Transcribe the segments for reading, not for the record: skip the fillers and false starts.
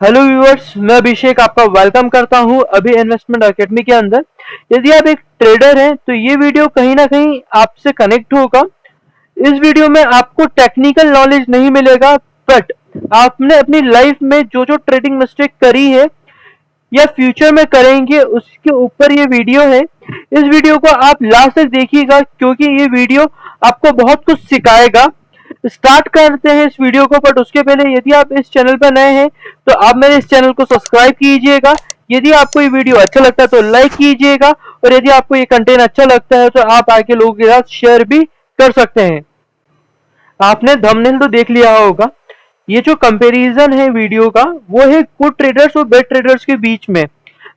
Hello viewers, मैं अभिषेक आपका welcome करता हूं अभी इन्वेस्टमेंट एकेडमी के अंदर। यदि आप एक ट्रेडर हैं तो ये वीडियो कहीं ना कहीं आपसे कनेक्ट होगा। इस वीडियो में आपको टेक्निकल नॉलेज नहीं मिलेगा, बट आपने अपनी लाइफ में जो जो ट्रेडिंग मिस्टेक करी है या फ्यूचर में करेंगे उसके ऊपर ये वीडियो है। इस वीडियो को आप लास्ट तक देखिएगा क्योंकि ये वीडियो आपको बहुत कुछ सिखाएगा। स्टार्ट करते हैं इस वीडियो को, बट उसके पहले यदि आप इस चैनल पर नए हैं तो आप मेरे इस चैनल को सब्सक्राइब कीजिएगा। यदि आपको ये वीडियो अच्छा लगता है तो लाइक कीजिएगा, और यदि आपको ये कंटेंट अच्छा लगता है तो आप आगे लोगों के साथ शेयर भी कर सकते हैं। आपने थंबनेल तो देख लिया होगा। ये जो कंपैरिजन है वीडियो का वो है गुड ट्रेडर्स और बैड ट्रेडर्स के बीच में।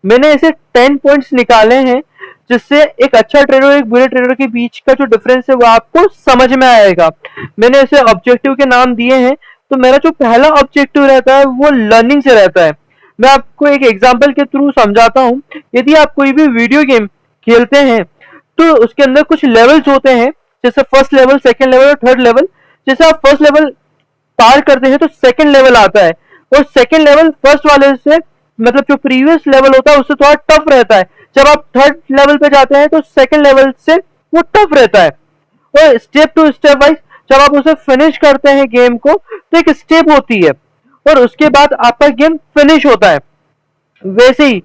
मैंने ऐसे 10 पॉइंट्स निकाले हैं जिससे एक अच्छा ट्रेडर और एक बुरे ट्रेडर के बीच का जो डिफरेंस है वो आपको समझ में आएगा। मैंने ऐसे ऑब्जेक्टिव के नाम दिए हैं। तो मेरा जो पहला ऑब्जेक्टिव रहता है वो लर्निंग से रहता है। मैं आपको एक एग्जांपल के थ्रू समझाता हूँ। यदि आप कोई भी वीडियो गेम खेलते हैं तो उसके अंदर कुछ लेवल्स होते हैं, जैसे फर्स्ट लेवल, सेकंड लेवल और थर्ड लेवल। जैसे आप फर्स्ट लेवल पार करते हैं तो सेकंड लेवल आता है, और सेकंड लेवल फर्स्ट वाले से मतलब जो प्रीवियस लेवल होता है उससे थोड़ा टफ रहता है। जब आप थर्ड लेवल पे जाते हैं तो सेकंड लेवल से वो टफ रहता है। और स्टेप टू स्टेप वाइज जब आप उसे फिनिश करते हैं गेम को तो एक स्टेप होती है, और उसके बाद आपका गेम फिनिश होता है। वैसे ही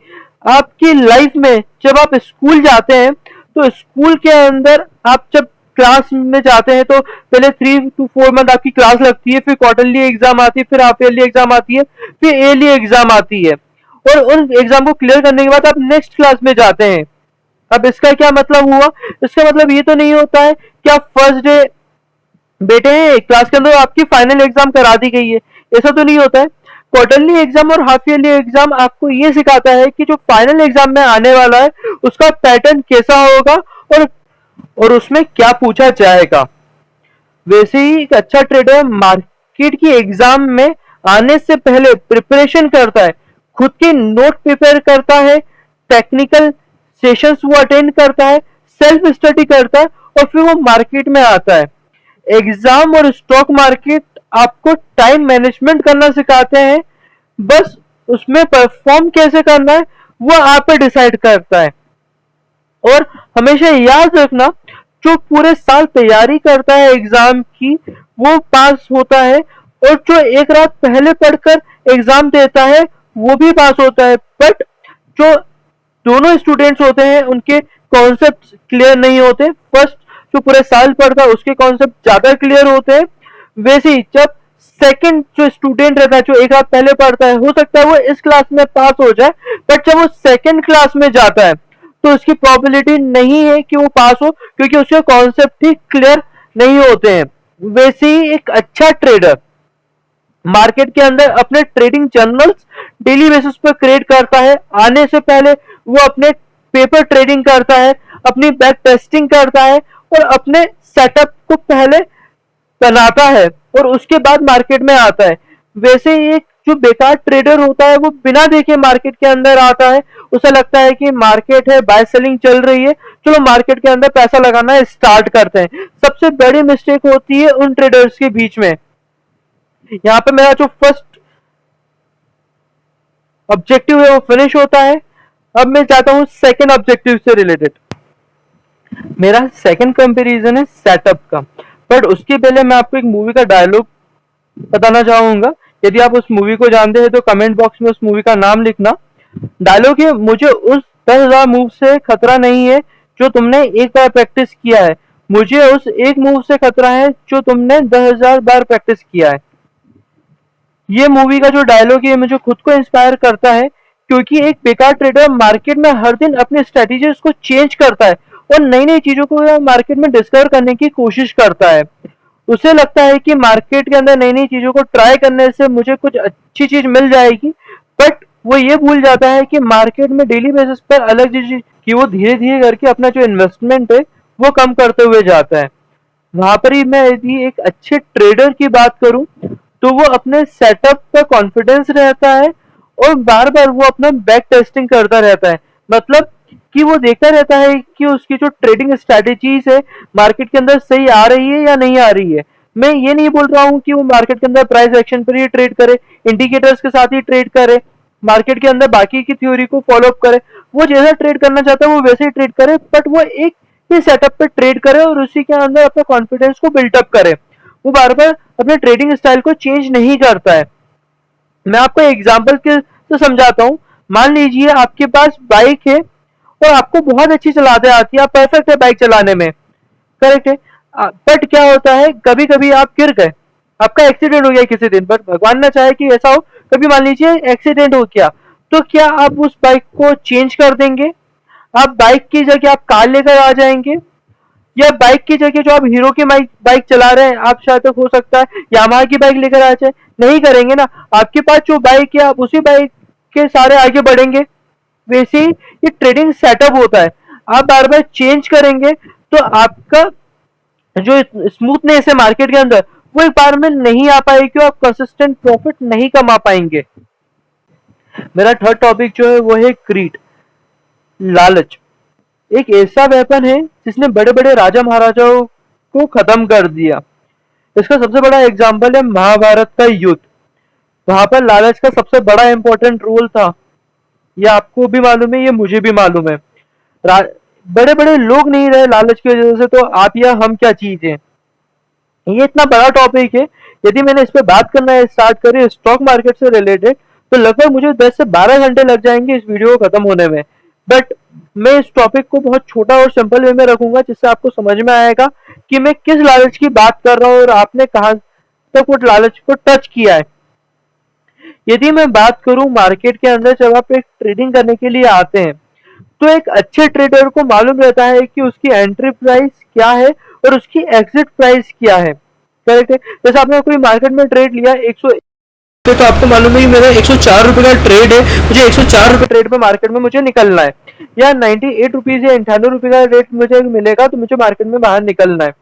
आपकी लाइफ में जब आप स्कूल जाते हैं तो स्कूल के अंदर आप जब क्लास में जाते हैं तो पहले 3 to 4 मंथ आपकी क्लास लगती है, फिर क्वार्टरली एग्जाम आती है, फिर हाफ ईयरली एग्जाम आती है, फिर ईयरली एग्जाम आती है। और उन एग्जाम को क्लियर करने के बाद आप नेक्स्ट क्लास में जाते हैं। अब इसका क्या मतलब हुआ? इसका मतलब ये तो नहीं होता है कि आप फर्स्ट डे बेटे हैं क्लास के अंदर आपकी फाइनल एग्जाम करा दी गई है। ऐसा तो नहीं होता है। क्वार्टरली एग्जाम और हाफ ईयरली एग्जाम आपको ये सिखाता है कि जो फाइनल एग्जाम में आने वाला है उसका पैटर्न कैसा होगा, और उसमें क्या पूछा जाएगा। वैसे ही एक अच्छा ट्रेडर मार्केट की एग्जाम में आने से पहले प्रिपरेशन करता है, खुद के नोट प्रिपेयर करता है, टेक्निकल सेशंस वो अटेंड करता है, सेल्फ स्टडी करता है, और फिर वो मार्केट में आता है। एग्जाम और स्टॉक मार्केट आपको टाइम मैनेजमेंट करना सिखाते हैं, बस उसमें परफॉर्म कैसे करना है वो आप पे डिसाइड करता है। और हमेशा याद रखना, जो पूरे साल तैयारी करता है एग्जाम की वो पास होता है, और जो एक रात पहले पढ़कर एग्जाम देता है वो भी पास होता है। बट जो दोनों स्टूडेंट्स होते हैं उनके कॉन्सेप्ट क्लियर नहीं होते। फर्स्ट जो पूरे साल पढ़ता है उसके कॉन्सेप्ट ज्यादा क्लियर होते हैं। वैसे ही जब सेकंड जो स्टूडेंट रहता है जो एक रात पहले पढ़ता है, हो सकता है वो इस क्लास में पास हो जाए, बट जब वो सेकंड क्लास में जाता है तो उसकी प्रोबेबिलिटी नहीं है कि वो पास हो, क्योंकि उसके कॉन्सेप्ट ही क्लियर नहीं होते हैं। वैसे ही एक अच्छा ट्रेडर मार्केट के अंदर अपने ट्रेडिंग जर्नल्स डेली बेसिस पर क्रिएट करता है। आने से पहले वो अपने पेपर ट्रेडिंग करता है, अपनी बैक टेस्टिंग करता है, और अपने सेटअप को पहले बनाता है, और उसके बाद मार्केट में आता है। वैसे ही एक जो बेकार ट्रेडर होता है वो बिना देखे मार्केट के अंदर आता है। उसे लगता है कि मार्केट है, बाय सेलिंग चल रही है, चलो मार्केट के अंदर पैसा लगाना स्टार्ट करते हैं। सबसे बड़ी मिस्टेक होती है उन ट्रेडर्स के बीच में। यहाँ पे मेरा जो फर्स्ट ऑब्जेक्टिव है वो फिनिश होता है। अब मैं चाहता हूँ सेकंड ऑब्जेक्टिव से रिलेटेड। मेरा सेकंड कंपैरिजन है सेटअप का, बट उसके पहले मैं आपको एक मूवी का डायलॉग बताना चाहूंगा। यदि आप उस मूवी को जानते हैं तो कमेंट बॉक्स में उस मूवी का नाम लिखना। डायलॉग है, मुझे उस 10,000 मूव से खतरा नहीं है जो तुमने एक बार प्रैक्टिस किया है, मुझे उस एक मूव से खतरा है जो तुमने 10,000 बार प्रैक्टिस किया है। ये मूवी का जो डायलॉग है मुझे खुद को इंस्पायर करता है, क्योंकि एक बेकार ट्रेडर मार्केट में हर दिन अपने स्ट्रेटेजीज को चेंज करता है और नई नई चीजों को मार्केट में डिस्कवर करने की कोशिश करता है। उसे लगता है कि मार्केट के अंदर नई नई चीजों को ट्राई करने से मुझे कुछ अच्छी चीज मिल जाएगी, बट वो ये भूल जाता है कि मार्केट में डेली बेसिस पर अलग चीज कि वो धीरे धीरे करके अपना जो इन्वेस्टमेंट है वो कम करते हुए जाता है। वहां पर ही मैं यदि एक अच्छे ट्रेडर की बात करूं तो वो अपने सेटअप का कॉन्फिडेंस रहता है, और बार बार वो अपना बैक टेस्टिंग करता रहता है। मतलब कि वो देखता रहता है कि उसकी जो ट्रेडिंग स्ट्रेटेजीज है मार्केट के अंदर सही आ रही है या नहीं आ रही है। मैं ये नहीं बोल रहा हूँ कि वो मार्केट के अंदर प्राइस एक्शन पर ही ट्रेड करे, इंडिकेटर्स के साथ ही ट्रेड करे, मार्केट के अंदर बाकी की थ्योरी को फॉलो अप करे। वो जैसा ट्रेड करना चाहता है वो वैसे ही ट्रेड करे, बट वो एक ही सेटअप पे ट्रेड करे और उसी के अंदर अपने कॉन्फिडेंस को बिल्टअप करे। वो बार बार अपने ट्रेडिंग स्टाइल को चेंज नहीं करता है। मैं आपको एग्जाम्पल के से समझाता हूँ। मान लीजिए आपके पास बाइक है और आपको बहुत अच्छी चलाते आती है, आप परफेक्ट है बाइक चलाने में, करेक्ट है। बट क्या होता है, कभी कभी आप गिर गए, आपका एक्सीडेंट हो गया किसी दिन, बट भगवान ना चाहे कि ऐसा हो, कभी मान लीजिए एक्सीडेंट हो गया, तो क्या आप उस बाइक को चेंज कर देंगे? आप बाइक की जगह आप कार लेकर आ जाएंगे, या बाइक की जगह जो आप हीरो की बाइक बाइक चला रहे हैं आप शायद तक हो सकता है यामाहा की बाइक लेकर आ जाए? नहीं करेंगे ना। आपके पास जो बाइक है आप उसी बाइक के सारे आगे बढ़ेंगे। वैसे ही ये ट्रेडिंग सेटअप होता है, आप बार बार चेंज करेंगे तो आपका जो स्मूथनेस है मार्केट के अंदर वो एक बार में नहीं आ पाएगी, आप कंसिस्टेंट प्रॉफिट नहीं कमा पाएंगे। मेरा थर्ड टॉपिक जो है वो है क्रीड, लालच। एक ऐसा वेपन है जिसने बड़े बड़े राजा महाराजाओं को खत्म कर दिया। इसका सबसे बड़ा एग्जाम्पल है महाभारत का युद्ध। वहां पर लालच का सबसे बड़ा इंपॉर्टेंट रोल था। ये आपको भी मालूम है, ये मुझे भी मालूम है। बड़े बड़े लोग नहीं रहे लालच की वजह से, तो आप या हम क्या चीज है। ये इतना बड़ा टॉपिक है, यदि मैंने इस पर बात करना स्टार्ट करी स्टॉक मार्केट से रिलेटेड, तो लगभग मुझे 10 से 12 घंटे लग जाएंगे इस वीडियो को खत्म होने में। बट मैं इस टॉपिक को बहुत छोटा और सिंपल वे में रखूंगा, जिससे आपको समझ में आएगा कि मैं किस लालच की बात कर रहा हूँ और आपने कहां तक उस लालच को टच किया है। यदि मैं बात करूं मार्केट के अंदर, जब आप एक ट्रेडिंग करने के लिए आते हैं तो एक अच्छे ट्रेडर को मालूम रहता है कि उसकी एंट्री प्राइस क्या है और उसकी एग्जिट प्राइस क्या है, करेक्ट है। जैसे आपने कोई मार्केट में ट्रेड लिया 100, तो आपको मालूम है कि मेरा 104 रुपए का ट्रेड है, मुझे 104 रुपए ट्रेड पे मार्केट में मुझे निकलना है, या 98 रुपीज या 98 रुपए का रेट मुझे मिलेगा तो मुझे मार्केट में बाहर निकलना है।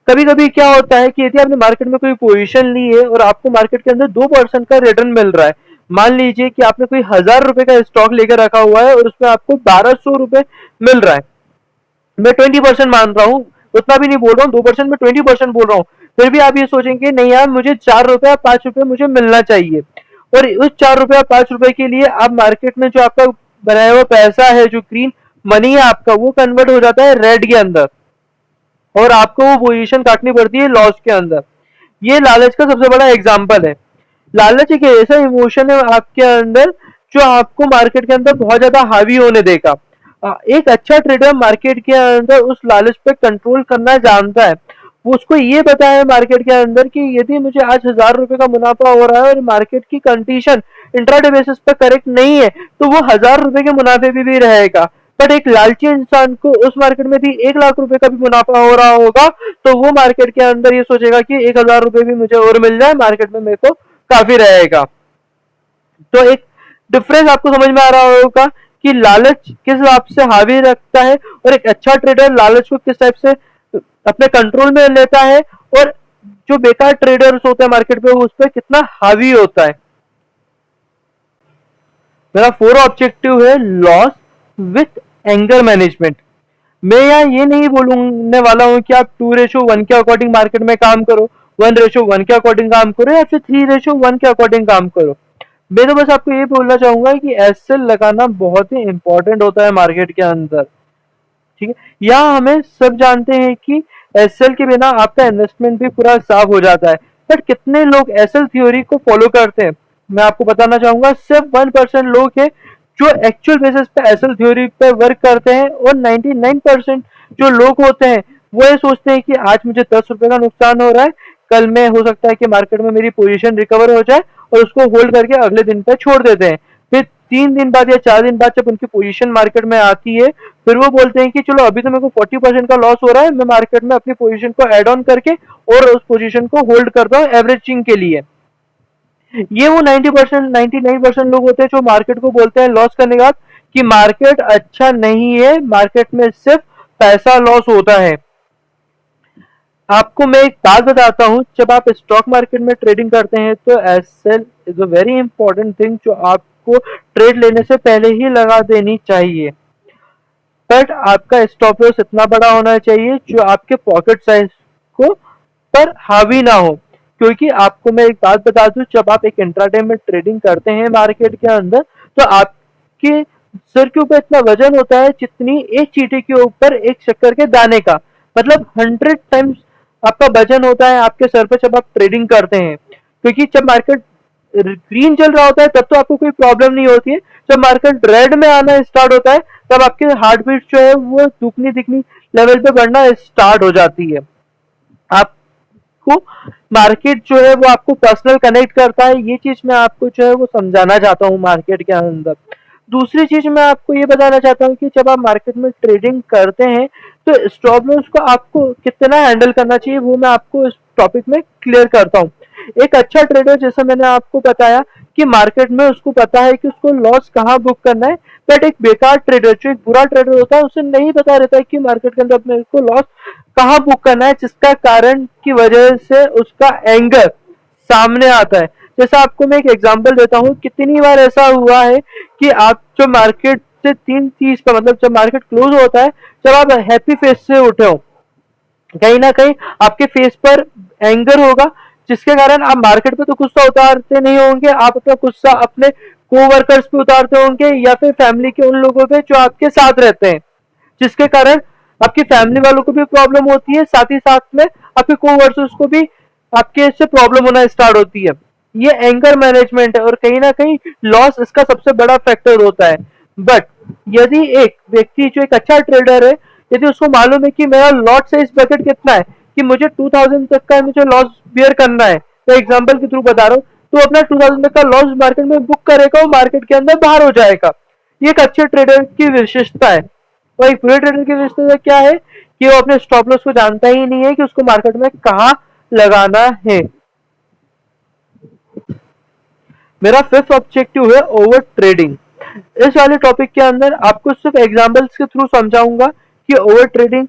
कभी कभी क्या होता है कि यदि आपने मार्केट में कोई पोजीशन ली है और आपको मार्केट के अंदर 2% का रिटर्न मिल रहा है, मान लीजिए कि आपने कोई 1000 रुपए का स्टॉक लेकर रखा हुआ है और उसमें आपको 1200 रुपए मिल रहा है। मैं 20% मान रहा हूँ, उतना भी नहीं बोल रहा हूँ, 2% में 20% बोल रहा हूँ। फिर भी आप ये सोचेंगे नहीं यार मुझे 4 रुपए या 5 रुपए मुझे मिलना चाहिए, और उस 4 रुपए या 5 रुपए के लिए आप मार्केट में जो आपका बनाया हुआ पैसा है, जो ग्रीन मनी है आपका, वो कन्वर्ट हो जाता है रेड के अंदर और आपको वो पोजीशन काटनी पड़ती है लॉस के अंदर। ये लालच का सबसे बड़ा एग्जाम्पल है। लालच एक ऐसा इमोशन है आपके अंदर जो आपको मार्केट के अंदर बहुत ज्यादा हावी होने देगा। एक अच्छा ट्रेडर मार्केट के अंदर उस लालच पे कंट्रोल करना जानता है। वो उसको ये पता है मार्केट के अंदर कि यदि मुझे आज 1000 रुपए का मुनाफा हो रहा है और मार्केट की कंडीशन इंट्राडे बेसिस पे करेक्ट नहीं है, तो वो 1000 रुपए के मुनाफे भी रहेगा। बट एक लालची इंसान को उस मार्केट में भी 1 लाख रुपए का भी मुनाफा हो रहा होगा, तो वो मार्केट के अंदर ये सोचेगा कि 1000 रुपए भी मुझे और मिल जाए, मार्केट में मेरे को काफी रहेगा। तो एक डिफरेंस आपको समझ में आ रहा होगा कि लालच किस हिसाब से हावी रखता है और एक अच्छा ट्रेडर लालच को किस टाइप से अपने कंट्रोल में लेता है, और जो बेकार ट्रेडर्स होते हैं मार्केट पे उस पर कितना हावी होता है। मेरा 4 ऑब्जेक्टिव है लॉस विथ एंगर मैनेजमेंट। मैं यहाँ ये नहीं बोलने वाला हूँ कि आप 2:1 के अकॉर्डिंग मार्केट में काम करो, 1:1 के अकॉर्डिंग काम करो, या फिर 3:1 के अकॉर्डिंग काम करो। मैं तो बस आपको ये बोलना चाहूंगा कि एसएल लगाना बहुत ही इंपॉर्टेंट होता है मार्केट के अंदर, ठीक है। यहाँ हमें सब जानते हैं कि एसएल के बिना आपका इन्वेस्टमेंट भी पूरा साफ हो जाता है, बट कितने लोग एसएल थ्योरी को फॉलो करते हैं? मैं आपको बताना चाहूंगा सिर्फ 1% लोग हैं जो एक्चुअल बेसिस पे एसएल थ्योरी पे वर्क करते हैं, और 99% जो लोग होते हैं वो ये सोचते हैं कि आज मुझे 10 रुपए का नुकसान हो रहा है, कल में हो सकता है कि मार्केट में मेरी पोजीशन रिकवर हो जाए, और उसको होल्ड करके अगले दिन पे छोड़ देते हैं। फिर 3 दिन बाद या 4 दिन बाद जब उनकी पोजीशन मार्केट में आती है, फिर वो बोलते हैं कि चलो अभी तो मेरे को 40% का लॉस हो रहा है, मैं मार्केट में अपनी पोजीशन को एड ऑन करके और उस पोजीशन को होल्ड करता हूँ एवरेजिंग के लिए। ये वो 90% 99% लोग होते हैं जो मार्केट को बोलते हैं लॉस करने के बाद कि मार्केट अच्छा नहीं है, मार्केट में सिर्फ पैसा लॉस होता है। आपको मैं एक बात बताता हूँ, जब आप स्टॉक मार्केट में ट्रेडिंग करते हैं तो SL is a very important thing जो आपको ट्रेड लेने से पहले ही लगा देनी चाहिए। बट आपका स्टॉप लॉस इतना बड़ा होना चाहिए जो आपके पॉकेट साइज को पर हावी ना हो। क्योंकि आपको मैं एक बात बता दूं, जब आप एक इंट्राडे में ट्रेडिंग करते हैं मार्केट के अंदर, तो आपके सर के ऊपर इतना वजन होता है जितनी एक चींटी के ऊपर एक शक्कर के दाने का, मतलब 100 टाइम्स आपका वजन होता है आपके सर पे जब आप ट्रेडिंग करते हैं। क्योंकि जब मार्केट ग्रीन चल रहा होता है तब तो आपको कोई प्रॉब्लम नहीं होती है, जब मार्केट रेड में आना स्टार्ट होता है तब आपके हार्ट बीट जो है वो दुखनी दिखनी लेवल पे बढ़ना स्टार्ट हो जाती है। आपको मार्केट जो है वो आपको पर्सनल कनेक्ट करता है, ये चीज मैं आपको जो है वो समझाना चाहता हूँ मार्केट के अंदर। दूसरी चीज मैं आपको ये बताना चाहता हूँ कि जब आप मार्केट में ट्रेडिंग करते हैं तो स्टॉप लॉस को आपको कितना हैंडल करना चाहिए वो मैं आपको इस टॉपिक में क्लियर करता हूँ। एक अच्छा ट्रेडर, जैसा मैंने आपको बताया कि मार्केट में उसको पता है कि उसको लॉस कहाँ बुक करना है, बट एक बेकार ट्रेडर, जो एक बुरा ट्रेडर होता है, उसे नहीं पता रहता है कि मार्केट के अंदर अपने को लॉस कहाँ बुक करना है, जिसका कारण की वजह से उसका एंगर सामने आता है। जैसा आपको मैं एक एग्जांपल देता हूँ, कितनी बार ऐसा हुआ है कि आप जो मार्केट से 3:30 पर, मतलब जब मार्केट क्लोज होता है, जब आप हैप्पी फेस से उठे हो, कहीं ना कहीं आपके फेस पर एंगर होगा, जिसके कारण आप मार्केट पे तो गुस्सा उतारते नहीं होंगे, आप अपना गुस्सा अपने कोवर्कर्स पे उतारते होंगे या फिर फैमिली के उन लोगों पे जो आपके साथ रहते हैं, जिसके कारण आपकी फैमिली वालों को भी प्रॉब्लम होती है, साथ ही साथ में आपके कोवर्कर्स को भी आपके से प्रॉब्लम होना स्टार्ट होती है। ये एंगर मैनेजमेंट है और कहीं ना कहीं लॉस इसका सबसे बड़ा फैक्टर होता है। बट यदि एक व्यक्ति जो एक अच्छा ट्रेडर है, यदि उसको मालूम है कि मेरा लॉट साइज बकेट कितना है, कि मुझे 2000 तक का मुझे लॉस बियर करना है, तो एग्जांपल के थ्रू बता रहा हूँ, तो अपना 2000 तक का लॉस मार्केट में बुक करेगा, वो मार्केट के अंदर बाहर हो जाएगा। ये एक अच्छे ट्रेडर की विशेषता है। और एक बुरे ट्रेडर की विशेषता क्या है कि वो अपने स्टॉप लॉस को जानता ही नहीं है कि उसको मार्केट में कहाँ लगाना है। मेरा फिफ्थ ऑब्जेक्टिव है ओवर ट्रेडिंग। इस वाले टॉपिक के अंदर आपको सिर्फ एग्जांपल्स के थ्रू समझाऊंगा कि ओवर ट्रेडिंग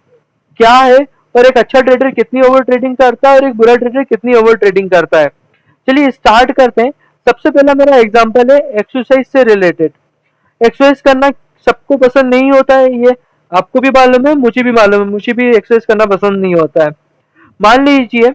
क्या है, और एक अच्छा ट्रेडर कितनी ओवर ट्रेडिंग करता है और एक बुरा ट्रेडर कितनी ओवर ट्रेडिंग करता है। चलिए स्टार्ट करते हैं। सबसे पहला मेरा एग्जांपल है एक्सरसाइज से रिलेटेड। एक्सरसाइज करना सबको पसंद नहीं होता है, ये आपको भी मालूम है, मुझे भी मालूम है, मुझे भी एक्सरसाइज करना पसंद नहीं होता है। मान लीजिए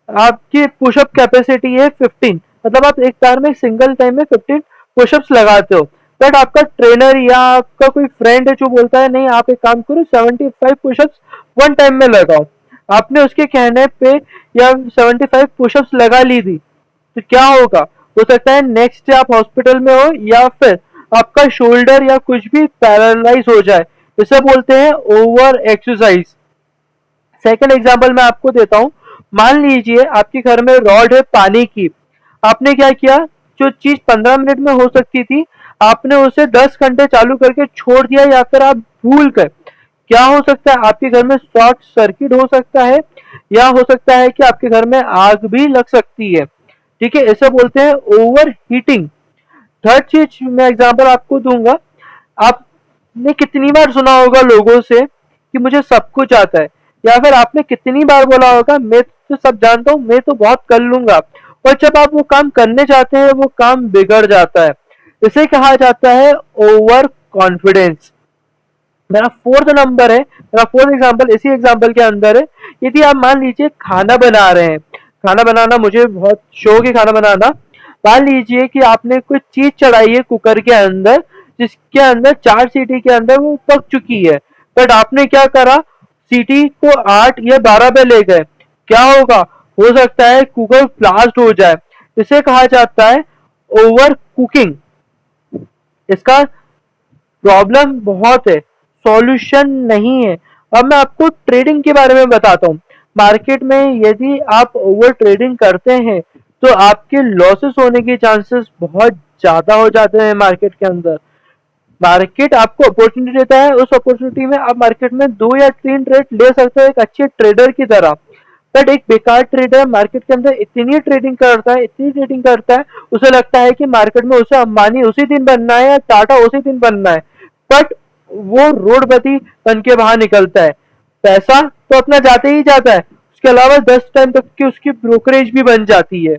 आपकी पुशअप कैपेसिटी है 15, मतलब आप एक बार में सिंगल टाइम में 15 पुशअप्स लगाते हो, बट आपका ट्रेनर या आपका कोई फ्रेंड है जो बोलता है नहीं आप एक काम करो 75 पुशअप्स वन टाइम में लगाओ। आपने उसके कहने पे या 75 पुशअप्स लगा ली थी, तो क्या होगा, हो सकता है नेक्स्ट डे आप हॉस्पिटल में हो या फिर आपका शोल्डर या कुछ भी पैरालाइज हो जाए। इसे बोलते हैं ओवर एक्सरसाइज। सेकंड एग्जांपल मैं आपको देता हूं। मान लीजिए आपके घर में रॉड है पानी की, आपने क्या किया, जो चीज 15 मिनट में हो सकती थी आपने उसे 10 घंटे चालू करके छोड़ दिया, या फिर आप भूल गए। क्या हो सकता है, आपके घर में शॉर्ट सर्किट हो सकता है, या हो सकता है कि आपके घर में आग भी लग सकती है। ठीक है, इसे बोलते हैं ओवर हीटिंग। थर्ड चीज मैं एग्जांपल आपको दूंगा। आपने कितनी बार सुना होगा लोगों से कि मुझे सब कुछ आता है, या फिर आपने कितनी बार बोला होगा मैं तो सब जानता हूँ, मैं तो बहुत कर लूंगा, और जब आप वो काम करने जाते हैं वो काम बिगड़ जाता है। इसे कहा जाता है ओवर कॉन्फिडेंस। मेरा फोर्थ नंबर है, मेरा फोर्थ एग्जांपल इसी एग्जांपल के अंदर है। यदि आप मान लीजिए खाना बना रहे हैं, खाना बनाना मुझे बहुत शौक है खाना बनाना। मान लीजिए कि आपने कुछ चीज चढ़ाई है कुकर के अंदर, जिसके अंदर 4 सीटी के अंदर वो पक चुकी है, बट आपने क्या करा, सीटी को 8 या 12 पे ले गए। क्या होगा, हो सकता है कुकर ब्लास्ट हो जाए। इसे कहा जाता है ओवर कुकिंग। इसका प्रॉब्लम बहुत है, सॉल्यूशन नहीं है। अब मैं आपको ट्रेडिंग के बारे में बताता हूँ। मार्केट में यदि आप ओवर ट्रेडिंग करते हैं तो आपके लॉसेस होने के चांसेस बहुत ज्यादा हो जाते हैं मार्केट के अंदर। मार्केट आपको अपॉर्चुनिटी देता है, उस अपॉर्चुनिटी में आप मार्केट में 2 या 3 ट्रेड ले सकते हो एक अच्छे ट्रेडर की तरह। बट एक बेकार ट्रेडर मार्केट के अंदर इतनी ट्रेडिंग करता है, इतनी ट्रेडिंग करता है, उसे लगता है कि मार्केट में उसे अंबानी उसी दिन बनना है या टाटा उसी दिन बनना है, बट वो रोडपति बन के बाहर निकलता है। पैसा तो अपना जाते ही जाता है, उसके अलावा 10 टाइम तक की उसकी ब्रोकरेज भी बन जाती है।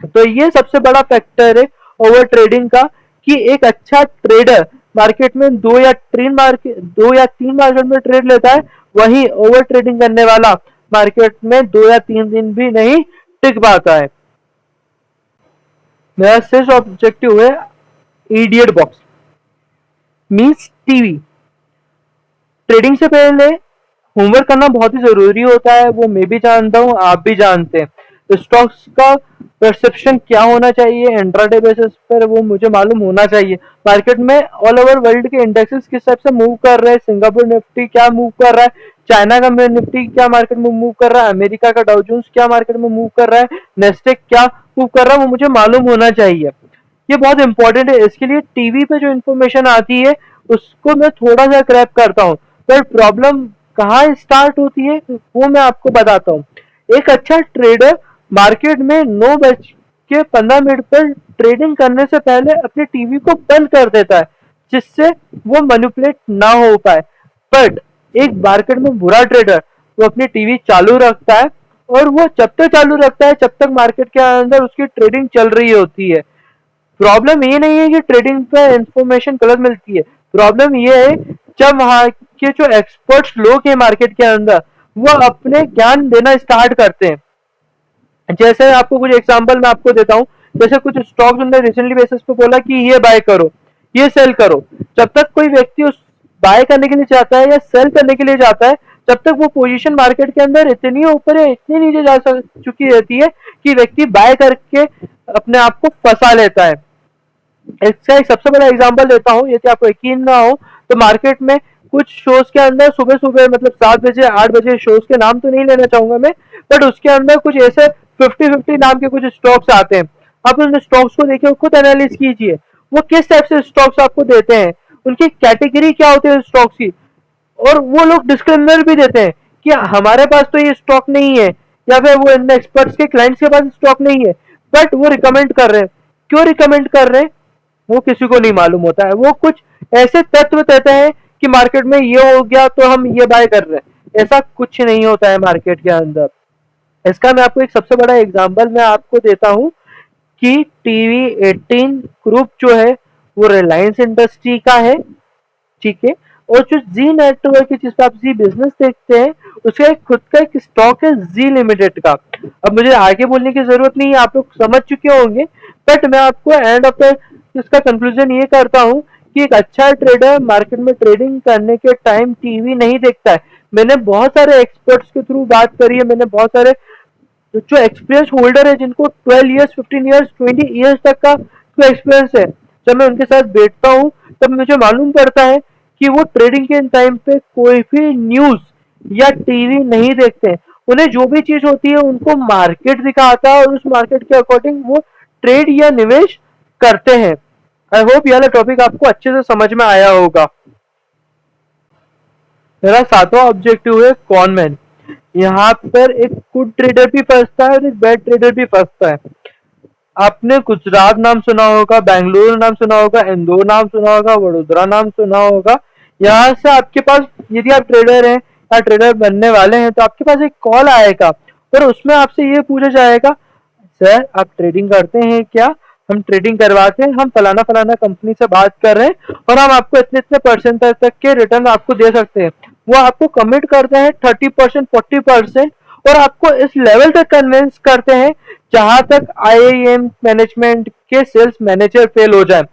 तो ये सबसे बड़ा फैक्टर है ओवर ट्रेडिंग का, कि एक अच्छा ट्रेडर मार्केट में 2 या 3 मार्केट में ट्रेड लेता है, वही ओवर ट्रेडिंग करने वाला मार्केट में 2 या 3 दिन भी नहीं टिक पाता है। मेरा सिर्फ ऑब्जेक्टिव है idiot box means TV. Trading से पहले होमवर्क करना बहुत ही जरूरी होता है, वो मैं भी जानता हूँ, आप भी जानते हैं। तो स्टॉक्स का परसेप्शन क्या होना चाहिए इंट्राडे बेसिस पर, वो मुझे मालूम होना चाहिए। मार्केट में ऑल ओवर वर्ल्ड के इंडेक्सेस किस टाइप से मूव कर रहे हैं, सिंगापुर निफ्टी क्या मूव कर रहा है, चाइना का निफ्टी क्या मार्केट में मूव कर रहा है, अमेरिका का डाउ जोन्स क्या मार्केट में मूव कर रहा है, नेस्टेक क्या मूव कर रहा है, वो मुझे मालूम होना चाहिए। ये बहुत इंपॉर्टेंट है। इसके लिए टीवी पे जो इन्फॉर्मेशन आती है उसको मैं थोड़ा सा क्रैप करता हूँ, पर प्रॉब्लम कहाँ स्टार्ट होती है वो मैं आपको बताता हूँ। एक अच्छा ट्रेडर मार्केट में 9:15 पर ट्रेडिंग करने से पहले अपने टीवी को बंद कर देता है, जिससे वो मैनिपुलेट ना हो पाए। बट एक मार्केट में बुरा ट्रेडर वो अपनी टीवी चालू रखता है, और वो जब तक चालू रखता है जब तक मार्केट के अंदर उसकी ट्रेडिंग चल रही होती है। प्रॉब्लम ये नहीं है कि ट्रेडिंग पे इंफॉर्मेशन गलत मिलती है, प्रॉब्लम ये है जब वहाँ के जो एक्सपर्ट्स लोग हैं मार्केट के अंदर वो अपने ज्ञान देना स्टार्ट करते हैं। जैसे आपको कुछ एग्जांपल मैं आपको देता हूँ, जैसे कुछ स्टॉक्स उन्होंने रिसेंटली बेसिस पे बोला कि ये बाय करो, ये सेल करो। जब तक कोई व्यक्ति उस बाय करने के लिए जाता है या सेल करने के लिए जाता है, तब तक वो पोजीशन मार्केट के अंदर इतनी ऊपर है इतनी नीचे जा चुकी रहती है कि व्यक्ति बाय करके अपने आप को फंसा लेता है। इसका एक सबसे बड़ा एग्जांपल देता हूँ, यदि आपको यकीन ना हो तो मार्केट में कुछ शोज के अंदर सुबह सुबह मतलब 7 बजे 8 बजे, शोज के नाम तो नहीं लेना चाहूंगा मैं, बट उसके अंदर कुछ ऐसे 50-50 नाम के कुछ स्टॉक्स आते हैं। आप उन स्टॉक्स को देखिए, खुद एनालिस कीजिए वो किस टाइप से स्टॉक्स आपको देते हैं, उनकी कैटेगरी क्या होती है स्टॉक्स की, और वो लोग डिस्क्लेमर भी देते हैं कि हमारे पास तो ये स्टॉक नहीं है, या फिर वो इन एक्सपर्ट्स के क्लाइंट्स के पास स्टॉक नहीं है, बट वो रिकमेंड कर रहे हैं। क्यों रिकमेंड कर रहे हैं वो किसी को नहीं मालूम होता है। वो कुछ ऐसे तत्व देते हैं कि मार्केट में ये हो गया तो हम ये बाय कर रहे हैं, ऐसा कुछ नहीं होता है मार्केट के अंदर। इसका मैं आपको एक सबसे बड़ा एग्जांपल मैं आपको देता हूँ कि टीवी 18 ग्रुप जो है वो रिलायंस इंडस्ट्री का है, ठीक है। और जो जी नेटवर्क है जिसपे आप जी बिजनेस देखते हैं उसका एक खुद का एक स्टॉक है जी लिमिटेड का। अब मुझे आगे बोलने की जरूरत नहीं है, आप लोग समझ चुके होंगे, बट मैं आपको एंड ऑफ द इसका कंक्लूजन ये करता हूँ कि एक अच्छा ट्रेडर मार्केट में ट्रेडिंग करने के टाइम टीवी नहीं देखता है। मैंने बहुत सारे एक्सपर्ट्स के थ्रू बात करी है, मैंने बहुत सारे जो एक्सपीरियंस होल्डर है जिनको 12 इयर्स 15 इयर्स 20 इयर्स तक का जो एक्सपीरियंस है, जब मैं उनके साथ बैठता हूँ तब मुझे मालूम पड़ता है कि वो ट्रेडिंग के टाइम पे कोई भी न्यूज या टीवी नहीं देखते हैं। उन्हें जो भी चीज होती है उनको मार्केट दिखाता है और उस मार्केट के अकॉर्डिंग वो ट्रेड या निवेश करते हैं। आई होप ये वाला टॉपिक आपको अच्छे से समझ में आया होगा। मेरा 7वां ऑब्जेक्टिव है कॉनमैन। यहाँ पर एक गुड ट्रेडर भी फंसता है और एक बैड ट्रेडर भी फंसता है। आपने गुजरात नाम सुना होगा, बेंगलुरु नाम सुना होगा, इंदौर नाम सुना होगा, वडोदरा नाम सुना होगा। यहाँ से आपके पास यदि आप ट्रेडर हैं या ट्रेडर बनने वाले हैं तो आपके पास एक कॉल आएगा और उसमें आपसे ये पूछा जाएगा, सर आप ट्रेडिंग करते हैं क्या? हम ट्रेडिंग करवाते हैं, हम फलाना फलाना कंपनी से बात कर रहे हैं और हम आपको इतने इतने परसेंट तक के रिटर्न आपको दे सकते हैं। वो आपको कमिट करते हैं 30% 40%, और आपको इस लेवल तक कन्विंस करते हैं जहां तक आईआईएम मैनेजमेंट के सेल्स मैनेजर फेल हो जाए।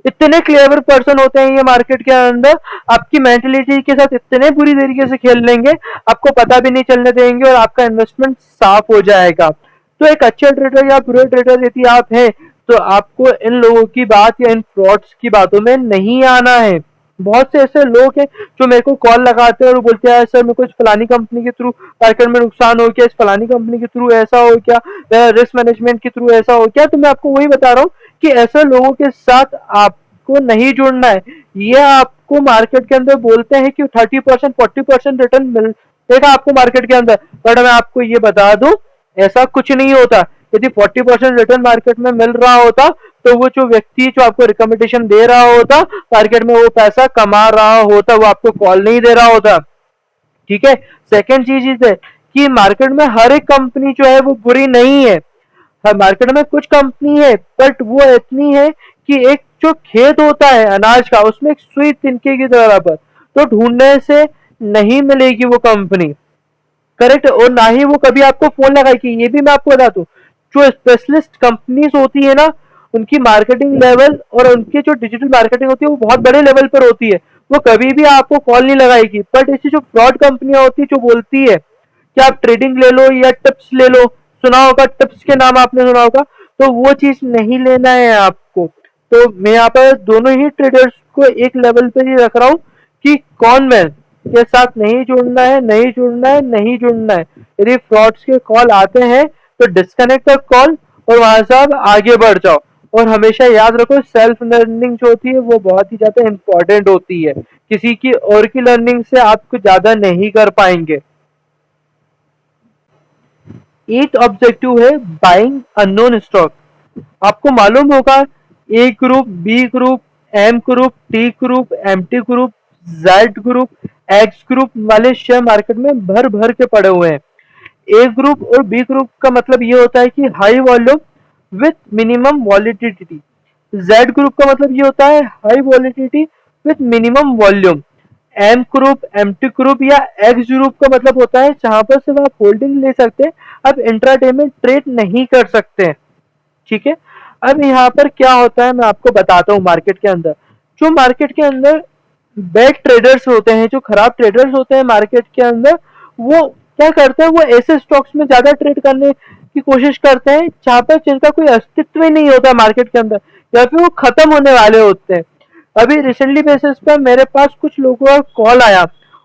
इतने क्लेवर पर्सन होते हैं ये मार्केट के अंदर, आपकी मेंटेलिटी के साथ इतने बुरी तरीके से खेल लेंगे आपको पता भी नहीं चलने देंगे और आपका इन्वेस्टमेंट साफ हो जाएगा। तो एक अच्छे ट्रेडर या बुरे ट्रेडर यदि आप हैं तो आपको इन लोगों की बात या इन फ्रॉड्स की बातों में नहीं आना है। बहुत से ऐसे लोग हैं जो मेरे को कॉल लगाते हैं और बोलते हैं सर मेरे को इस फलानी कंपनी के थ्रू मार्केट में नुकसान हो गया, इस फलानी कंपनी के थ्रू ऐसा हो गया, रिस्क मैनेजमेंट के थ्रू ऐसा हो गया। तो मैं आपको वही बता रहा हूँ कि ऐसे लोगों के साथ आपको नहीं जुड़ना है। ये आपको मार्केट के अंदर बोलते हैं कि 30% 40% रिटर्न मिलेगा आपको मार्केट के अंदर, बट मैं आपको ये बता दूं ऐसा कुछ नहीं होता। यदि 40% रिटर्न मार्केट में मिल रहा होता तो वो जो व्यक्ति जो आपको रिकमेंडेशन दे रहा होता मार्केट में वो पैसा कमा रहा होता, वो आपको कॉल नहीं दे रहा होता, ठीक है। सेकेंड चीज है कि मार्केट में हर एक कंपनी जो है वो बुरी नहीं है। हर मार्केट में कुछ कंपनी है बट वो इतनी है कि एक जो खेत होता है अनाज का उसमें एक सुई तिनके की तरह पर, तो ढूंढने से नहीं मिलेगी वो कंपनी। करेक्ट। और ना ही वो कभी आपको फोन लगाएगी। ये भी मैं आपको बता दूं, जो स्पेशलिस्ट कंपनीज होती है ना, उनकी मार्केटिंग लेवल और उनकी जो डिजिटल मार्केटिंग होती है वो बहुत बड़े लेवल पर होती है। वो कभी भी आपको कॉल नहीं लगाएगी। बट ऐसी जो फ्रॉड कंपनियां होती है जो बोलती है कि आप ट्रेडिंग ले लो या टिप्स ले लो, सुना होगा टिप्स के नाम आपने सुना होगा, तो वो चीज नहीं लेना है आपको। तो मैं यहाँ पर दोनों ही ट्रेडर्स को एक लेवल पे ही रख रहा हूँ कि कौन मैन के साथ नहीं जुड़ना है, नहीं जुड़ना है, नहीं जुड़ना है। यदि फ्रॉड्स के कॉल आते हैं तो डिस्कनेक्ट द कॉल और वहां से आप आगे बढ़ जाओ। और हमेशा याद रखो, सेल्फ लर्निंग जो होती है वो बहुत ही ज्यादा इंपॉर्टेंट होती है। किसी की और की लर्निंग से आप कुछ ज्यादा नहीं कर पाएंगे। एक ऑब्जेक्टिव है बाइंग अननोन स्टॉक। आपको मालूम होगा, A group, B group, M group, T group, MT group, Z group, X group वाले शेयर मार्केट में भर भर के पड़े हुए हैं। ए ग्रुप और बी ग्रुप का मतलब ये होता है कि high volume with minimum validity. Z group का मतलब ये होता है high validity with minimum volume. M group, MT group या एक्स ग्रुप का मतलब होता है जहां पर सिर्फ आप होल्डिंग ले सकते हैं, आप इंट्राडे में ट्रेड नहीं कर सकते हैं। ठीक है। अब यहाँ पर क्या होता है मैं आपको बताता हूँ। मार्केट के अंदर, जो मार्केट के अंदर बैड ट्रेडर्स होते हैं, जो खराब ट्रेडर्स होते हैं मार्केट के अंदर, वो क्या करते हैं, वो ऐसे स्टॉक्स में ज्यादा ट्रेड करने की कोशिश करते हैं जहां पर जिनका कोई अस्तित्व ही नहीं होता मार्केट के अंदर, या फिर वो खत्म होने वाले होते हैं। अभी रिसेंटली बेसिस पर मेरे पास कुछ लोगों का कॉल आया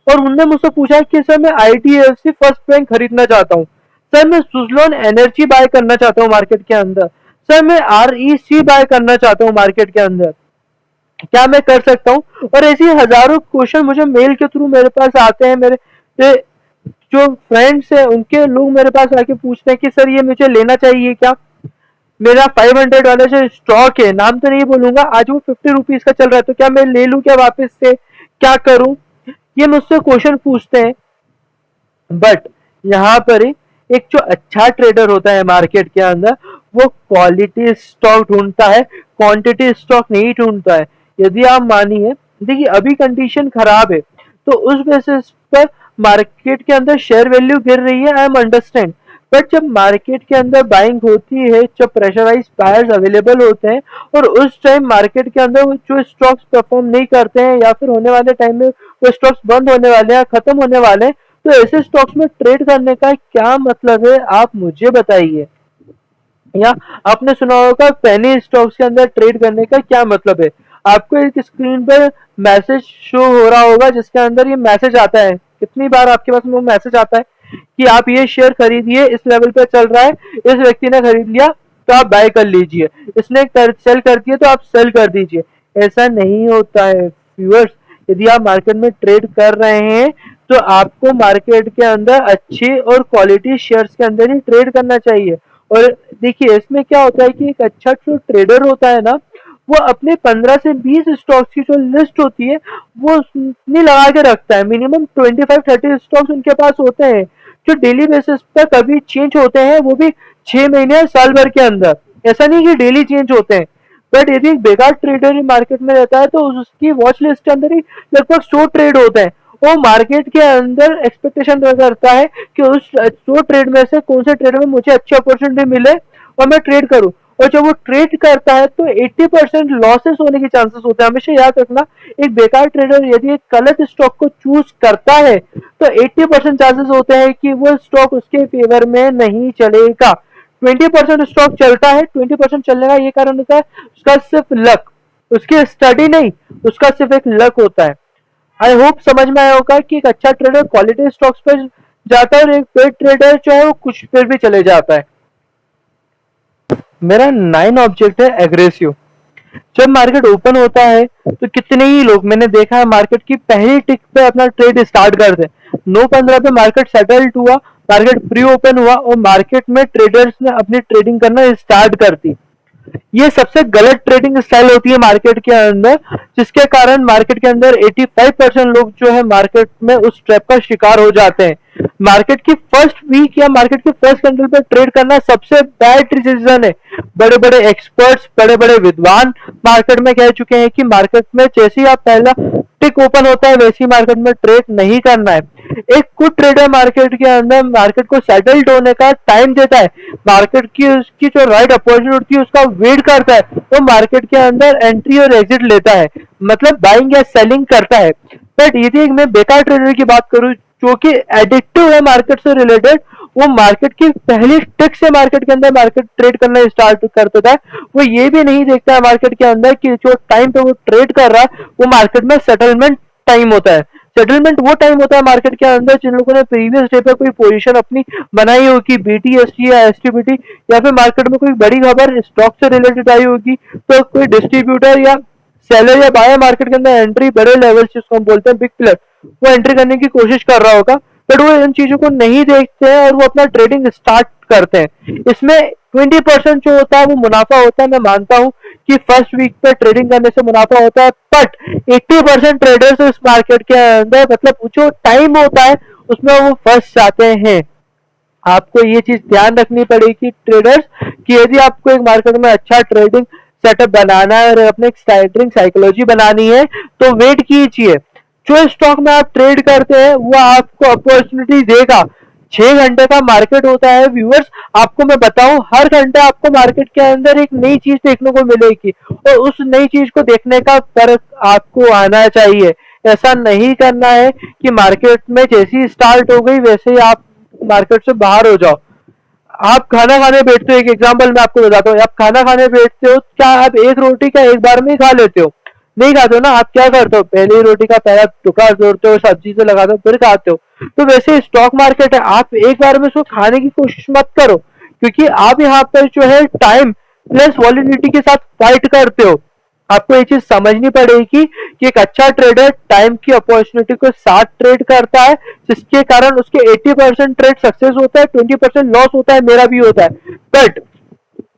और उनने मुझसे पूछा कि सर मैं आईडीएफसी फर्स्ट बैंक खरीदना चाहता हूँ, सर मैं सुजलॉन एनर्जी बाय करना चाहता हूँ मार्केट के अंदर, सर मैं आरईसी बाय करना चाहता हूँ मार्केट के अंदर, क्या मैं कर सकता हूँ? और ऐसी हजारों क्वेश्चन मुझे मेल के थ्रू मेरे पास आते हैं। मेरे जो फ्रेंड्स हैं उनके लोग मेरे पास आके पूछते हैं कि सर ये मुझे लेना चाहिए क्या? मेरा 500 वाला जो स्टॉक है, नाम तो नहीं बोलूंगा, आज वो 50 रुपीज का चल रहा है, तो क्या मैं ले लूं क्या वापस से, क्या करूं? ये मुझसे क्वेश्चन पूछते हैं। बट यहाँ पर एक जो अच्छा ट्रेडर होता है मार्केट के अंदर, वो क्वालिटी स्टॉक ढूंढता है, क्वांटिटी स्टॉक नहीं ढूंढता है। यदि आप मानिए, देखिए अभी कंडीशन खराब है तो उस बेसिस पर मार्केट के अंदर शेयर वैल्यू गिर रही है, आई एम अंडरस्टैंड। बट जब मार्केट के अंदर बाइंग होती है, जब प्रेशराइज बायर्स अवेलेबल होते हैं और उस टाइम मार्केट के अंदर जो स्टॉक्स परफॉर्म नहीं करते हैं या फिर होने वाले टाइम में वो स्टॉक्स बंद होने वाले हैं, खत्म होने वाले हैं, तो ऐसे स्टॉक्स में ट्रेड करने का क्या मतलब है, आप मुझे बताइए। या आपने सुना होगा पेनी स्टॉक्स के अंदर ट्रेड करने का क्या मतलब है। आपको एक स्क्रीन पर मैसेज शो हो रहा होगा जिसके अंदर ये मैसेज आता है। कितनी बार आपके पास वो मैसेज आता है कि आप ये शेयर खरीदिए, इस लेवल पे चल रहा है, इस व्यक्ति ने खरीद लिया तो आप बाय कर लीजिए, इसने सेल कर दिया तो आप सेल कर दीजिए। ऐसा नहीं होता है व्यूअर्स। यदि आप मार्केट में ट्रेड कर रहे हैं तो आपको मार्केट के अंदर अच्छे और क्वालिटी शेयर्स के अंदर ही ट्रेड करना चाहिए। और देखिए इसमें क्या होता है कि एक अच्छा जो ट्रेडर होता है ना, वो अपने 15 से 20 स्टॉक्स की जो लिस्ट होती है वो नहीं लगा के रखता है। मिनिमम 25-30 स्टॉक्स उनके पास होते हैं जो डेली बेसिस पर कभी चेंज होते हैं, वो भी 6 महीने या साल भर के अंदर। ऐसा नहीं कि डेली चेंज होते हैं। बट यदि एक बेकार ट्रेडर ही मार्केट में रहता है तो उसकी वॉच लिस्ट के अंदर ही लगभग 100 ट्रेड होते हैं। वो मार्केट के अंदर एक्सपेक्टेशन करता है कि उस 100 ट्रेड में से कौन से ट्रेड में मुझे अच्छी अपॉर्चुनिटी मिले और मैं ट्रेड करूं। और जब वो ट्रेड करता है तो 80% लॉसेस होने के चांसेस होते हैं। हमेशा याद रखना, एक बेकार ट्रेडर यदि एक गलत स्टॉक को चूज करता है तो 80% चांसेस होते हैं कि वो स्टॉक उसके फेवर में नहीं चलेगा। 20% स्टॉक चलता है, 20% चलने का ये कारण होता है उसका सिर्फ लक, उसकी स्टडी नहीं, उसका सिर्फ एक लक होता है। आई होप समझ में आया होगा कि एक अच्छा ट्रेडर क्वालिटी स्टॉक्स पर जाता है और एक पेड ट्रेडर जो है वो कुछ पर भी चले जाता है। मेरा 9 ऑब्जेक्ट है एग्रेसिव। जब मार्केट ओपन होता है तो कितने ही लोग मैंने देखा है मार्केट की पहली टिक पे अपना ट्रेड स्टार्ट करते हैं। 9:15 पे मार्केट सेटल्ड हुआ, मार्केट प्री ओपन हुआ और मार्केट में ट्रेडर्स ने अपनी ट्रेडिंग करना स्टार्ट कर दी। ये सबसे गलत ट्रेडिंग स्टाइल होती है मार्केट के अंदर, जिसके कारण मार्केट के अंदर 85% लोग जो है मार्केट में उस ट्रैप का शिकार हो जाते हैं। मार्केट की फर्स्ट वीक या मार्केट के फर्स्ट कैंडल पर ट्रेड करना सबसे बैड डिसीजन है। बड़े बड़े एक्सपर्ट्स, बड़े बड़े विद्वान मार्केट में कह चुके हैं कि मार्केट में जैसे ही आप पहला टिक ओपन होता है वैसे ही मार्केट में ट्रेड नहीं करना है। एक गुड ट्रेडर मार्केट के अंदर मार्केट को सेटल्ड होने का टाइम देता है, मार्केट की उसकी जो राइट अपॉर्चुनिटी है उसका वेट करता है, वो मार्केट के अंदर एंट्री और एग्जिट लेता है, मतलब बाइंग या सेलिंग करता है। बट यदि मैं बेकार ट्रेडर की बात करूं जो कि एडिक्टिव है मार्केट से रिलेटेड, वो मार्केट की पहली ट्रिक से मार्केट के अंदर मार्केट ट्रेड करना स्टार्ट कर देता है, वो ये भी नहीं देखता है मार्केट के अंदर कि जो टाइम पे वो ट्रेड कर रहा है वो मार्केट में सेटलमेंट टाइम होता है। सेटलमेंट वो टाइम होता है मार्केट के अंदर जिन लोगों ने प्रीवियस डे पे कोई पोजीशन अपनी बनाई होगी, बीटीएसटी या एसटीबीटी, या फिर मार्केट में कोई बड़ी खबर स्टॉक से रिलेटेड आई होगी, तो कोई डिस्ट्रीब्यूटर या सेलर या बायर मार्केट के अंदर एंट्री बड़े लेवल जिसको हम बोलते हैं बिग प्लेयर, वो एंट्री करने की कोशिश कर रहा होगा, बट वो इन चीजों को नहीं देखते हैं और वो अपना ट्रेडिंग स्टार्ट करते हैं। इसमें 20% जो होता है वो मुनाफा होता है। मैं मानता हूं कि फर्स्ट वीक पे ट्रेडिंग करने से मुनाफा होता है, बट 80% ट्रेडर्स इस मार्केट के अंदर मतलब जो टाइम होता है उसमें वो फंस जाते हैं। आपको ये चीज ध्यान रखनी पड़ेगी ट्रेडर्स कि यदि आपको एक मार्केट में अच्छा ट्रेडिंग सेटअप बनाना है और अपने ट्रेडिंग साइकोलॉजी बनानी है तो वेट कीजिए। जो स्टॉक में आप ट्रेड करते हैं वो आपको अपॉर्चुनिटी देगा। 6 घंटे का मार्केट होता है व्यूअर्स, आपको मैं बताऊं हर घंटे आपको मार्केट के अंदर एक नई चीज देखने को मिलेगी और उस नई चीज को देखने का फर्क आपको आना चाहिए। ऐसा नहीं करना है कि मार्केट में जैसी स्टार्ट हो गई वैसे ही आप मार्केट से बाहर हो जाओ। आप खाना खाने बैठते हो, एक एग्जांपल मैं आपको बताता हूँ, आप खाना खाने बैठते हो, क्या आप एक रोटी का एक बार में ही खा लेते हो? नहीं खाते हो ना। आप क्या करते हो, पहले ही रोटी का पहला टुकड़ा जोड़ते हो, सब्जी से लगाते हो, फिर खाते हो। तो वैसे स्टॉक मार्केट है, आप एक बार में उसको खाने की कोशिश मत करो, क्योंकि आप यहाँ पर जो है टाइम प्लस वॉलिडिटी के साथ फाइट करते हो। आपको ये चीज समझनी पड़ेगी कि एक अच्छा ट्रेडर टाइम की अपॉर्चुनिटी को साथ ट्रेड करता है, जिसके कारण उसके 80% ट्रेड सक्सेस होता है, 20% लॉस होता है, मेरा भी होता है। बट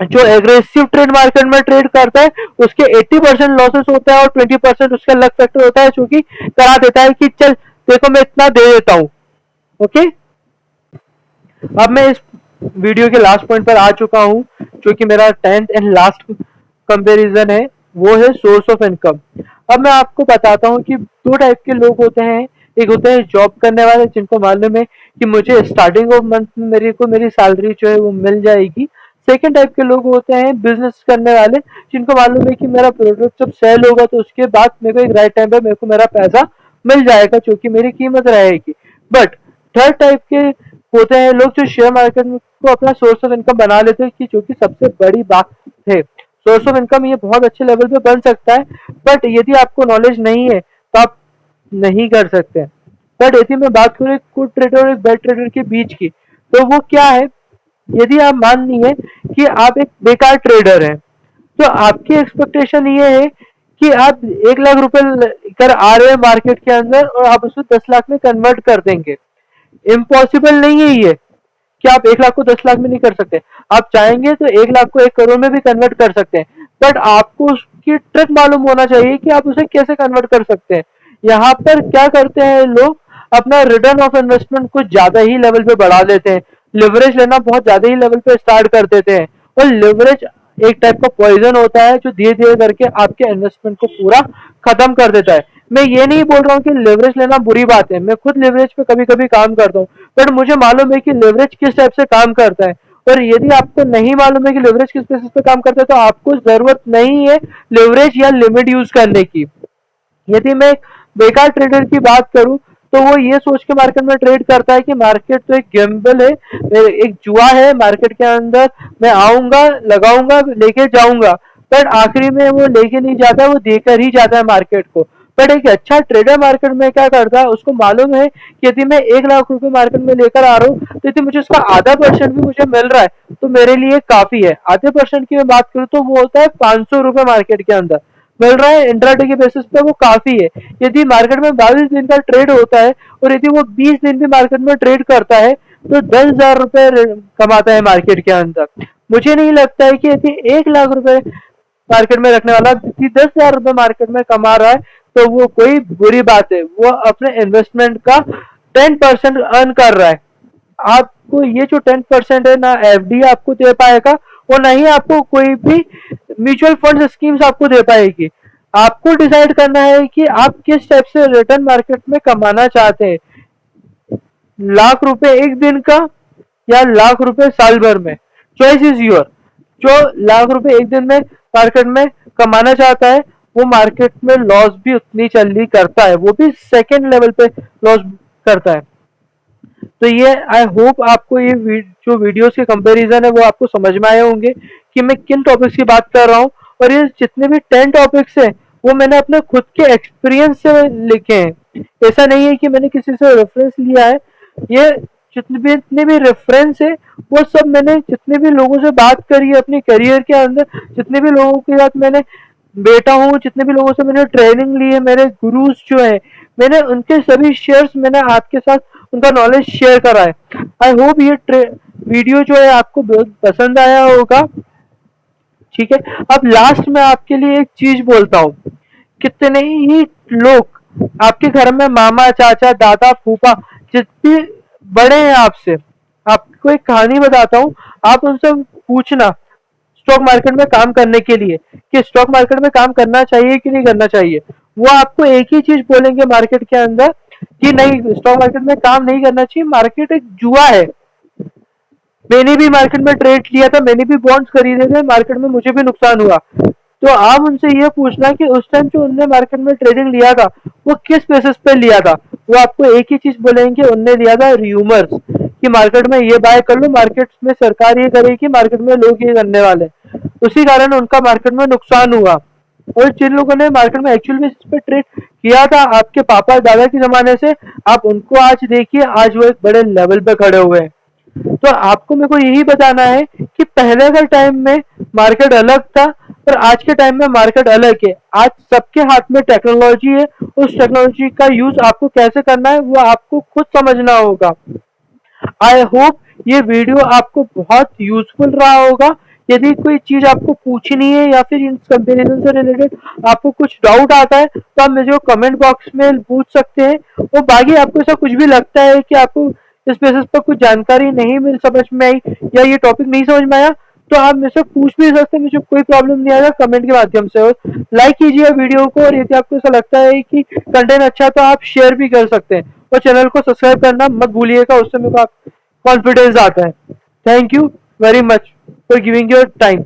जो एग्रेसिव ट्रेड मार्केट में ट्रेड करता है उसके 80% लॉसेस होता है और 20% उसका लक फैक्टर होता है, जो कि करा देता है कि चल देखो मैं इतना दे देता हूं। ओके, अब मैं इस वीडियो के लास्ट पॉइंट पर आ चुका हूं, जो कि मेरा 10th एंड लास्ट कंपैरिजन है, वो है सोर्स ऑफ इनकम। अब मैं आपको बताता हूं कि दो टाइप के लोग होते हैं। एक होते हैं जॉब करने वाले, जिनको मालूम है कि मुझे स्टार्टिंग ऑफ मंथ में मेरे को मेरी सैलरी जो है वो मिल जाएगी। सेकेंड टाइप के लोग होते हैं बिजनेस करने वाले, जिनको मालूम है कि मेरा प्रोडक्ट जब सेल होगा तो उसके बाद मेरे को एक राइट टाइम पे मेरे को मेरा पैसा मिल जाएगा, जो कि मेरी कीमत रहेगी। बट थर्ड टाइप के होते हैं लोग जो शेयर मार्केट को अपना सोर्स ऑफ इनकम बना लेते हैं, कि जो कि सबसे बड़ी बात है। सोर्स ऑफ इनकम ये बहुत अच्छे लेवल पे बन सकता है, बट यदि आपको नॉलेज नहीं है तो आप नहीं कर सकते। बट यदि मैं बात करूँ एक गुड ट्रेडर और एक बैड ट्रेडर के बीच की, तो वो क्या है, यदि आप मान लिए कि आप एक बेकार ट्रेडर हैं, तो आपकी एक्सपेक्टेशन ये है कि आप 1 लाख रुपए कर आ रहे हैं मार्केट के अंदर और आप उसको 10 लाख में कन्वर्ट कर देंगे। इम्पॉसिबल नहीं है ये कि आप 1 लाख को 10 लाख में नहीं कर सकते। आप चाहेंगे तो 1 लाख को 1 करोड़ में भी कन्वर्ट कर सकते हैं, बट आपको उसकी ट्रिक मालूम होना चाहिए कि आप उसे कैसे कन्वर्ट कर सकते हैं। यहाँ पर क्या करते हैं लोग, अपना रिटर्न ऑफ इन्वेस्टमेंट कुछ ज्यादा ही लेवल पे बढ़ा देते हैं, लिवरेज लेना बहुत ज्यादा ही लेवल पे स्टार्ट कर देते हैं, और लिवरेज एक टाइप का पॉइजन होता है जो धीरे धीरे करके आपके इन्वेस्टमेंट को पूरा खत्म कर देता है। मैं ये नहीं बोल रहा हूँ कि लेवरेज लेना बुरी बात है, मैं खुद लेवरेज पे कभी कभी काम करता हूँ, बट मुझे मालूम है कि लेवरेज किस टाइप से काम करता है। और यदि आपको नहीं मालूम है कि लेवरेज किस बेसिस पे काम करता है, तो आपको जरूरत नहीं है लेवरेज या लिमिट यूज करने की। यदि मैं एक बेकार ट्रेडर की बात करूं तो वो ये सोच के मार्केट में ट्रेड करता है कि मार्केट तो एक गैम्बल है, एक जुआ है, मार्केट के अंदर मैं आऊंगा, लगाऊंगा, लेके जाऊंगा, बट आखिरी में वो लेके नहीं जाता, वो देकर ही जाता है मार्केट को। बट एक अच्छा ट्रेडर मार्केट में क्या करता है, उसको मालूम है कि यदि मैं 1 लाख रुपए मार्केट में लेकर आ रहा हूँ तो यदि मुझे उसका आधा परसेंट भी मुझे मिल रहा है तो मेरे लिए काफी है। आधे परसेंट की मैं बात करूँ तो वो होता है 500 रुपए मार्केट के अंदर मिल रहा है इंट्राडे के बेसिस पे, वो काफी है। यदि मार्केट में 22 दिन का ट्रेड होता है और यदि वो 20 दिन भी मार्केट में ट्रेड करता है तो 10,000 रुपए कमाता है मार्केट के अंदर। मुझे नहीं लगता है कि यदि 1 लाख रुपए मार्केट में रखने वाला यदि 10,000 रुपए मार्केट में कमा रहा है तो वो कोई बुरी बात है। वो अपने इन्वेस्टमेंट का 10% अर्न कर रहा है। आपको ये जो 10% है ना एफडी आपको दे पाएगा और ना ही आपको कोई भी म्यूचुअल फंड स्कीम्स आपको दे पाएगी। आपको डिसाइड करना है कि आप किस टाइप से रिटर्न मार्केट में कमाना चाहते हैं। लाख रुपए एक दिन का या लाख रुपए साल भर में, चॉइस इज योर। जो लाख रुपए एक दिन में मार्केट में कमाना चाहता है वो मार्केट में लॉस भी उतनी जल्दी करता है, वो भी सेकेंड लेवल पे लॉस करता है। तो ये आई होप आपको ये जो वीडियोस के कंपैरिजन है वो आपको समझ में आए होंगे कि मैं किन टॉपिक्स की बात कर रहा हूँ। और ये जितने भी 10 टॉपिक्स हैं वो मैंने अपने खुद के एक्सपीरियंस से लिखे हैं, ऐसा नहीं है कि मैंने किसी से रेफरेंस लिया है। ये जितने भी रेफरेंस है वो सब मैंने जितने भी लोगों से बात करी है अपने करियर के अंदर, जितने भी लोगों के साथ मैंने बैठा हूँ, जितने भी लोगों से मैंने ट्रेनिंग ली है, मेरे गुरुज जो है मैंने उनके सभी शेयर्स मैंने आपके साथ उनका नॉलेज शेयर करा है। आई होप ये वीडियो जो है आपको बहुत पसंद आया होगा। ठीक है, अब लास्ट में आपके लिए एक चीज बोलता हूँ। कितने ही लोग आपके घर में मामा चाचा दादा फूफा जितने बड़े हैं आपसे, आपको एक कहानी बताता हूँ, आप उनसे पूछना स्टॉक मार्केट में काम करने के लिए कि स्टॉक मार्केट में काम करना चाहिए कि नहीं करना चाहिए। वो आपको एक ही चीज बोलेंगे मार्केट के अंदर कि नहीं, स्टॉक मार्केट में काम नहीं करना चाहिए, मार्केट एक जुआ है। मैंने भी मार्केट में ट्रेड लिया था, मैंने भी बॉन्ड्स खरीदे थे, मार्केट में मुझे भी नुकसान हुआ। तो आप उनसे ये पूछना कि उस टाइम जो उनने मार्केट में ट्रेडिंग लिया था वो किस बेसिस पे लिया था। वो आपको एक ही चीज बोलेंगे, उनने लिया था र्यूमर्स कि मार्केट में ये बाय कर लो, मार्केट में सरकार ये करेगी, मार्केट में लोग ये करने वाले, उसी कारण उनका मार्केट में नुकसान हुआ। और जिन लोगों ने मार्केट में एक्चुअल बेसिस पे ट्रेड किया था आपके पापा दादा के जमाने से, आप उनको आज देखिए, आज वो एक बड़े लेवल पे खड़े हुए हैं। तो आपको मेरे को यही बताना है कि पहले का टाइम में मार्केट अलग था और आज के टाइम में मार्केट अलग है। आज सबके हाथ में टेक्नोलॉजी है, उस टेक्नोलॉजी का यूज आपको कैसे करना है वो आपको खुद समझना होगा। आई होप ये वीडियो आपको बहुत यूजफुल रहा होगा। यदि कोई चीज आपको पूछनी है या फिर इन कंपेरिजन से रिलेटेड आपको कुछ डाउट आता है तो आप मुझे कमेंट बॉक्स में पूछ सकते हैं। और बाकी आपको ऐसा कुछ भी लगता है कि आपको इस बेसिस पर कुछ जानकारी नहीं मिल समझ में आई या ये टॉपिक नहीं समझ में आया तो आप मुझसे पूछ भी सकते हैं, मुझे कोई प्रॉब्लम नहीं आएगा कमेंट के माध्यम से। और लाइक कीजिए वीडियो को, और यदि आपको ऐसा लगता है कि कंटेंट अच्छा तो आप शेयर भी कर सकते हैं और चैनल को सब्सक्राइब करना मत भूलिएगा, उससे मेरे को कॉन्फिडेंस आता है। Thank you very much for giving your time.